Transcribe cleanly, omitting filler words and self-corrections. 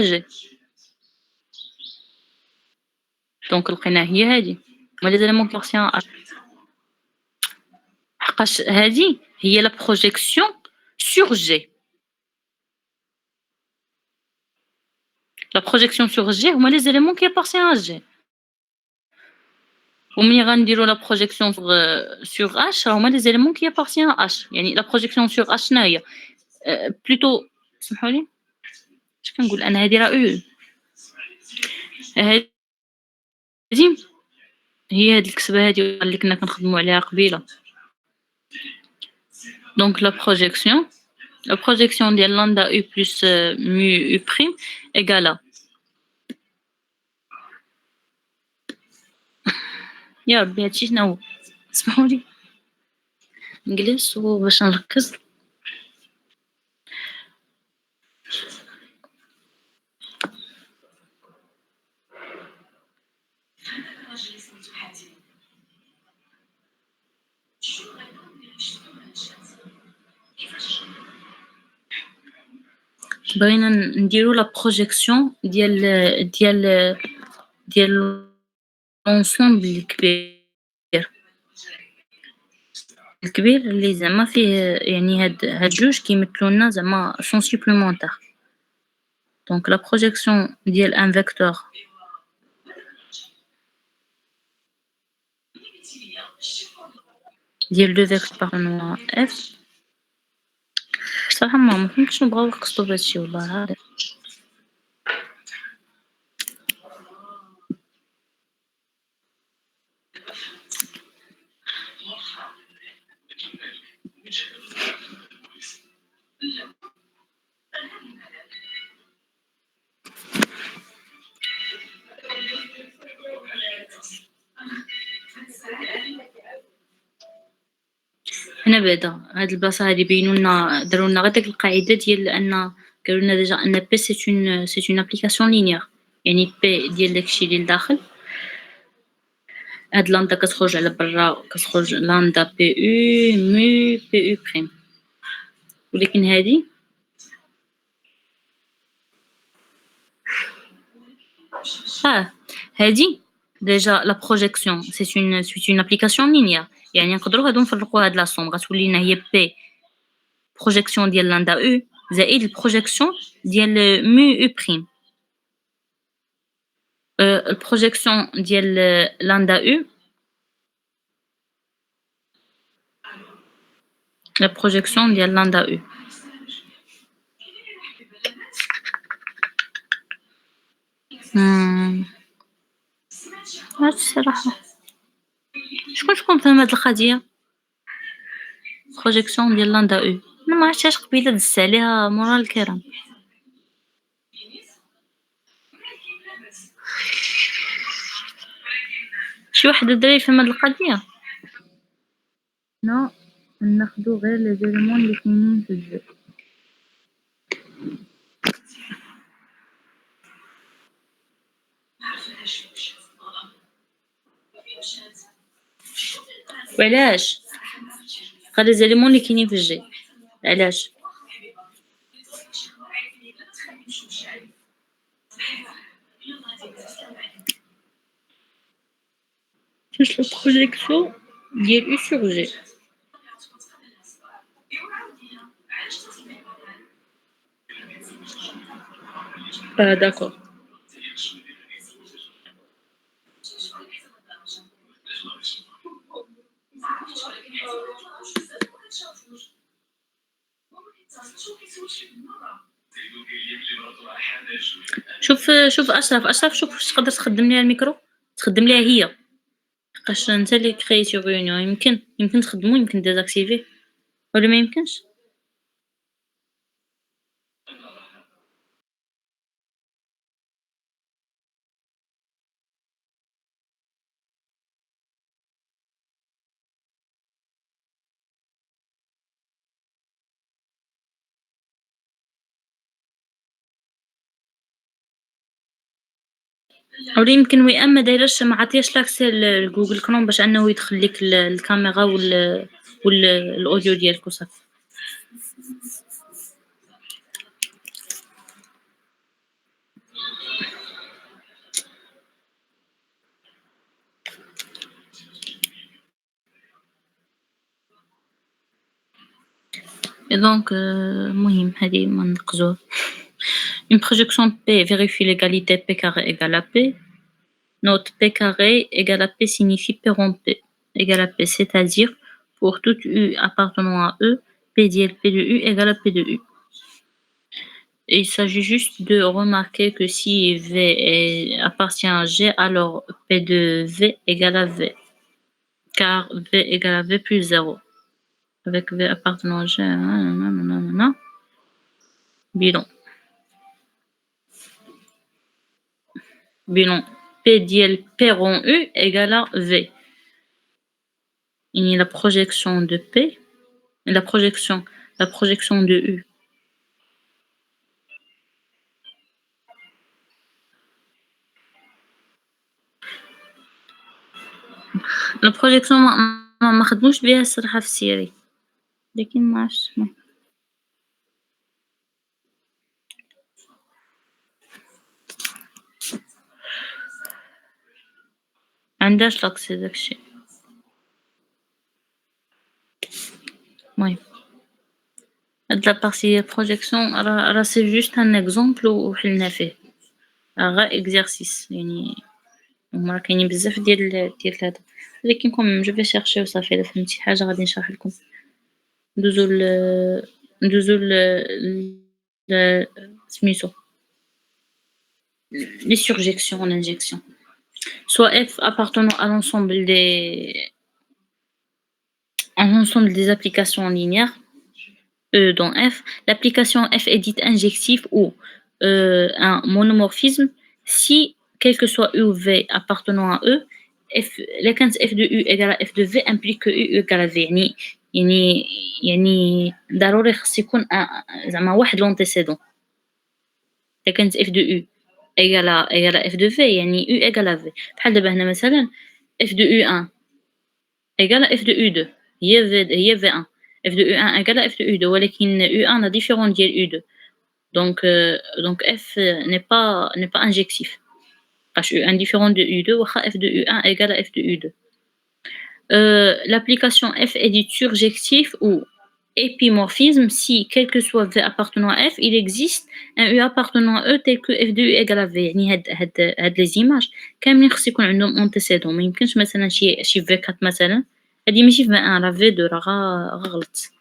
جي. دونك لقيناها هي هادي. هما لي زيليمون كي أبارتيان H. حقاش هادي هي لا بروجيكسيون sur G. La projection sur G هما لي زيليمون كي أبارتيان à G. وملي غنديرو لا بروجيكسيون sur H هما لي زيليمون كي أبارتيان à H. يعني لا بروجيكسيون sur H شناهي؟ بلوتو سمحولي اش كنقول أنا هادي راه أو. هادي هي هاد الكسبة هادي اللي كنا كنخدمو عليها قبيلة. دونك la projection ديال lambda U plus mu U prime égale يا ربي هادشي شناهو؟ اسمحولي نجلس باش نركز. بغينا نديرو لا بروجيكسيون ديال لونسومبل الكبير اللي زعما فيه يعني هاد جوج كيمثلو لنا زعما شون سوبليمونتير. دونك لا بروجيكسيون ديال ان فيكتور ديال دو فيكتور بارنوا اف. صراحة ما فهمتش شنو بغاو يقصدو بهادشي والله العظيم. هنا بعدا هاد البلاصة هادي بينو لنا دارو لنا غير ديك القاعدة ديال أن قالوا لنا ديجا أن بي سي اون ابليكاسيون لينيير. يعني بي ديال داكشي اللي لداخل هاد لامدا كتخرج على برا كتخرج لامدا بي او مو بي او بريم. ولكن هادي هادي ديجا لا بروجيكسيون سي اون ابليكاسيون لينيير. يعني نقدروا هادو نفرقوا هاد لا سوم غتولي لنا هي بي بروجيكسيون ديال لامدا او زائد البروجيكسيون ديال مو او بريم. البروجيكسيون ديال لامدا او la projection ديال لامدا او. عرفت الصراحة شكون فهم هاد القضية بروجيكسيون ديال لامدا او. انا ما عرفتهاش قبيله دزت عليها مورا الكرام. شي واحد الدراري يفهم هاد القضية. لا ناخدو غير لي زيليمون اللي كاينين في الجو. وعلاش غير لي زيليمون اللي كاينين في الجي؟ علاش؟ باش لا بروجيكسيون ديال او سور جي. داكور. شوف اشرف شوف واش تقدر تخدم ليها الميكرو تخدم ليها هي حقاش انت اللي كريتي ريونيون. يمكن تخدمو يمكن ديزاكتيفيه ولا ما يمكنش. ولا يمكن وئام ما دايرش ما عطياش لاكسي لجوجل كروم باش انه يدخل لك الكاميرا الاوديو ديالك وصافي. et donc المهم هذه ما ننقزوها. Une projection P vérifie l'égalité P carré égale à P. Note P carré égale à P signifie P rond P égale à P, c'est-à-dire pour toute U appartenant à E, P dièle P de U égale à P de U. Et il s'agit juste de remarquer que si appartient à G, alors P de V égale à V, car V égale à V plus 0. Avec V appartenant à G, bilan. Bilan P dièle P rond U égale à V. Il y a la projection de P, la projection de U. La projection ما خدموش بها الصراحة في السيري، لكن ما عرفتش المهم. معندهاش لاكسي داك الشي. المهم هاد لابارتي projection راه سي جوست ان اكزومبل وحلنا فيه، غير اكزرسيس يعني. هما راه كاينين بزاف ديال هذا، ولكن كوميم جو في شيرشي وصافي. إلا فهمتي شي حاجة غادي نشرح لكم. ندوزو ل سميتو les surjections en injection. Soit F appartenant à l'ensemble des applications linéaires, E dans F, l'application F est dite injective ou un monomorphisme si, quel que soit U ou V appartenant à E, la F de U égale à F de V implique que U égale à V. يعني ضروري خص يكون زعما واحد لونتيسيدون. إلا كانت F de U égale à F de V يعني U égale à V. بحال دابا هنا مثلا F de U1 égale à F de U2 هي V1. F de U1 égale à F de U2 ولكن U1 لا différent ديال U2. Donc F n'est pas injectif. Parce U1 différent de U2 واخا F de U1 égale à F de U2. L'application F est dite surjective ou épimorphisme si, quel que soit V appartenant à F, il existe un U appartenant à E tel que F de U égale à V. يعني هاد les images كاملين خص يكون عندهم antécédent. ما يمكنش مثلا شي V4 مثلا هادي ماشي V1 راه V2 راه غا غلط.